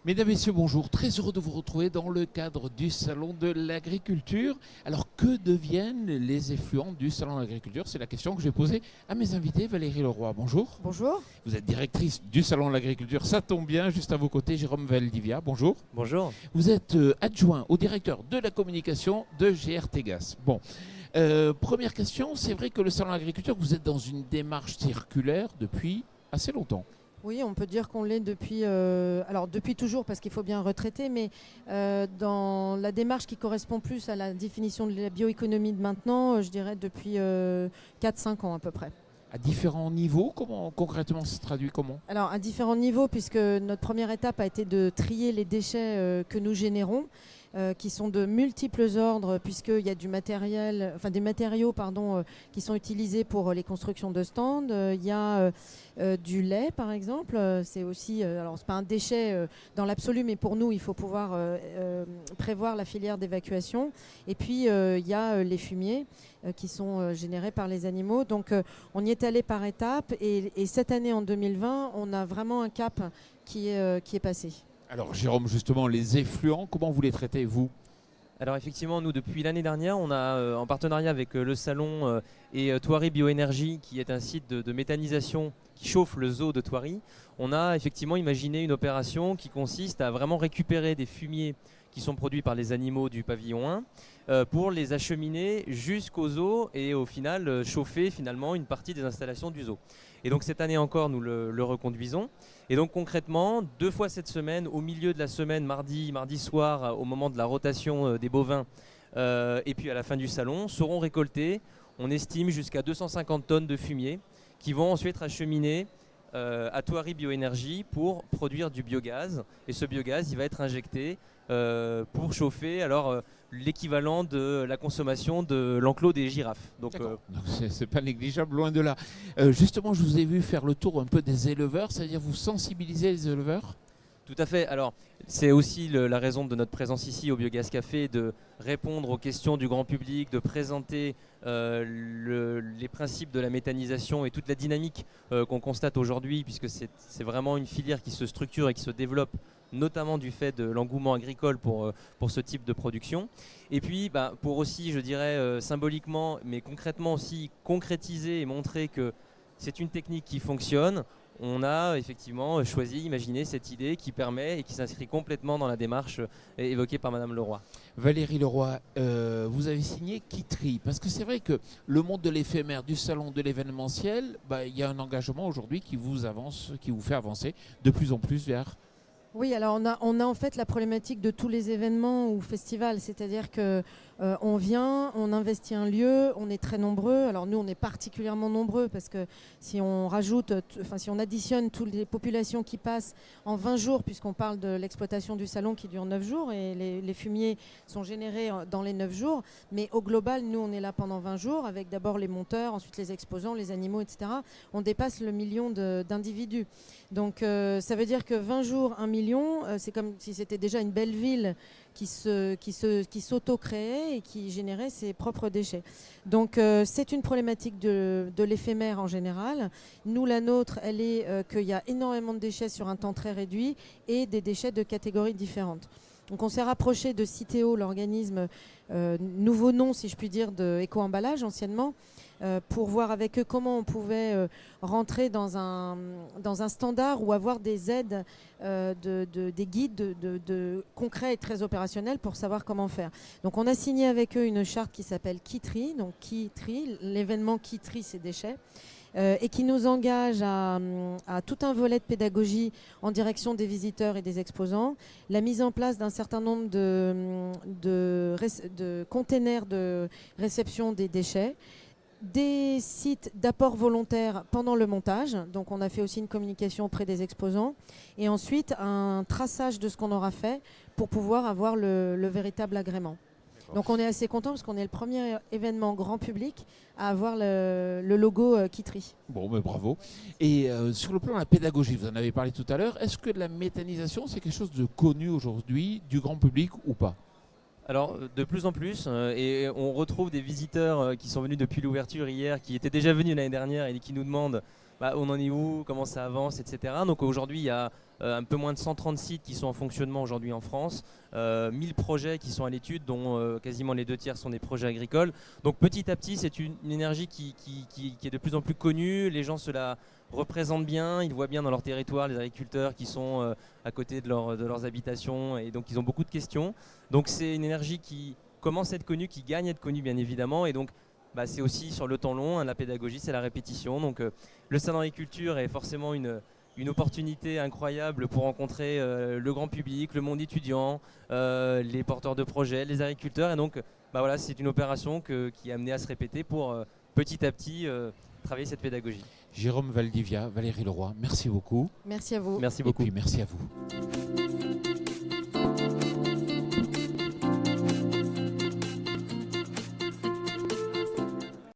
Mesdames, Messieurs, bonjour. Très heureux de vous retrouver dans le cadre du Salon de l'Agriculture. Alors, que deviennent les effluents du Salon de l'Agriculture? C'est la question que j'ai posée à mes invités. Valérie Leroy, bonjour. Bonjour. Vous êtes directrice du Salon de l'Agriculture, ça tombe bien. Juste à vos côtés, Jérôme Valdivia, bonjour. Bonjour. Vous êtes adjoint au directeur de la communication de GRTGAS. Bon, première question, c'est vrai que le Salon de l'Agriculture, vous êtes dans une démarche circulaire depuis assez longtemps. Oui, on peut dire qu'on l'est depuis, alors depuis toujours parce qu'il faut bien retraiter, mais dans la démarche qui correspond plus à la définition de la bioéconomie de maintenant, je dirais depuis 4-5 ans à peu près. À différents niveaux, comment concrètement ça se traduit comment? Alors à différents niveaux, puisque notre première étape a été de trier les déchets que nous générons. Qui sont de multiples ordres, puisqu'il y a du matériel, enfin des matériaux qui sont utilisés pour les constructions de stands. Il y a du lait par exemple, c'est aussi, alors c'est pas un déchet dans l'absolu, mais pour nous il faut pouvoir prévoir la filière d'évacuation. Et puis il y a les fumiers qui sont générés par les animaux. Donc on y est allé par étapes et cette année en 2020 on a vraiment un cap qui est passé. Alors Jérôme, justement, les effluents, comment vous les traitez, vous? Alors effectivement, nous depuis l'année dernière, on a en partenariat avec le salon et Thoiry Bioénergie, qui est un site de méthanisation qui chauffe le zoo de Thoiry, on a effectivement imaginé une opération qui consiste à vraiment récupérer des fumiers qui sont produits par les animaux du pavillon 1 pour les acheminer jusqu'au zoo et au final chauffer finalement une partie des installations du zoo. Et donc cette année encore, nous le reconduisons. Et donc concrètement, 2 fois cette semaine, au milieu de la semaine, mardi soir, au moment de la rotation des bovins, et puis à la fin du salon, seront récoltés, on estime, jusqu'à 250 tonnes de fumier qui vont ensuite être acheminés à Thoiry Bioénergie pour produire du biogaz. Et ce biogaz, il va être injecté pour chauffer l'équivalent de la consommation de l'enclos des girafes. Donc c'est pas négligeable, loin de là. Justement, je vous ai vu faire le tour un peu des éleveurs, c'est-à-dire vous sensibilisez les éleveurs? Tout à fait. Alors, c'est aussi la raison de notre présence ici au Biogaz Café, de répondre aux questions du grand public, de présenter les principes de la méthanisation et toute la dynamique qu'on constate aujourd'hui, puisque c'est vraiment une filière qui se structure et qui se développe, notamment du fait de l'engouement agricole pour ce type de production. Et puis, pour aussi, je dirais, symboliquement, mais concrètement aussi, concrétiser et montrer que c'est une technique qui fonctionne. On a effectivement choisi, imaginé cette idée qui permet et qui s'inscrit complètement dans la démarche évoquée par Madame Leroy. Valérie Leroy, vous avez signé Kitry, parce que c'est vrai que le monde de l'éphémère, du salon, de l'événementiel, il y a un engagement aujourd'hui qui vous fait avancer de plus en plus vers... Oui, alors on a en fait la problématique de tous les événements ou festivals, c'est-à-dire que on vient, on investit un lieu, on est très nombreux. Alors nous, on est particulièrement nombreux parce que si on si on additionne toutes les populations qui passent en 20 jours, puisqu'on parle de l'exploitation du salon qui dure 9 jours et les fumiers sont générés dans les 9 jours, mais au global, nous, on est là pendant 20 jours avec d'abord les monteurs, ensuite les exposants, les animaux, etc. On dépasse le million d'individus. Donc ça veut dire que 20 jours, 1 million, c'est comme si c'était déjà une belle ville qui s'auto-créait et qui générait ses propres déchets. Donc c'est une problématique de l'éphémère en général. Nous, la nôtre, elle est qu'il y a énormément de déchets sur un temps très réduit et des déchets de catégories différentes. Donc on s'est rapproché de Citeo, l'organisme, nouveau nom si je puis dire, de Éco-emballage anciennement, pour voir avec eux comment on pouvait rentrer dans un standard ou avoir des aides, des guides concrets et très opérationnels pour savoir comment faire. Donc on a signé avec eux une charte qui s'appelle Kitry, donc Kitry, l'événement Kitry ses déchets, et qui nous engage à tout un volet de pédagogie en direction des visiteurs et des exposants, la mise en place d'un certain nombre de containers de réception des déchets, des sites d'apport volontaire pendant le montage, donc on a fait aussi une communication auprès des exposants, et ensuite un traçage de ce qu'on aura fait pour pouvoir avoir le véritable agrément. Donc on est assez content parce qu'on est le premier événement grand public à avoir le logo Kitry. Bon, bravo. Et sur le plan de la pédagogie, vous en avez parlé tout à l'heure, est-ce que la méthanisation, c'est quelque chose de connu aujourd'hui du grand public ou pas? Alors de plus en plus, et on retrouve des visiteurs qui sont venus depuis l'ouverture hier, qui étaient déjà venus l'année dernière et qui nous demandent on en est où, comment ça avance, etc. Donc aujourd'hui il y a un peu moins de 130 sites qui sont en fonctionnement aujourd'hui en France, 1000 projets qui sont à l'étude, dont quasiment les 2 tiers sont des projets agricoles. Donc petit à petit, c'est une énergie qui est de plus en plus connue, les gens se la représentent bien, ils voient bien dans leur territoire les agriculteurs qui sont à côté de leurs habitations, et donc ils ont beaucoup de questions. Donc c'est une énergie qui commence à être connue, qui gagne à être connue bien évidemment, et donc c'est aussi sur le temps long, la pédagogie, c'est la répétition. Donc le salon agriculture est forcément une opportunité incroyable pour rencontrer le grand public, le monde étudiant, les porteurs de projets, les agriculteurs. Et donc voilà, c'est une opération qui est amenée à se répéter pour petit à petit travailler cette pédagogie. Jérôme Valdivia, Valérie Leroy, merci beaucoup. Merci à vous. Merci Et beaucoup. puis merci à vous.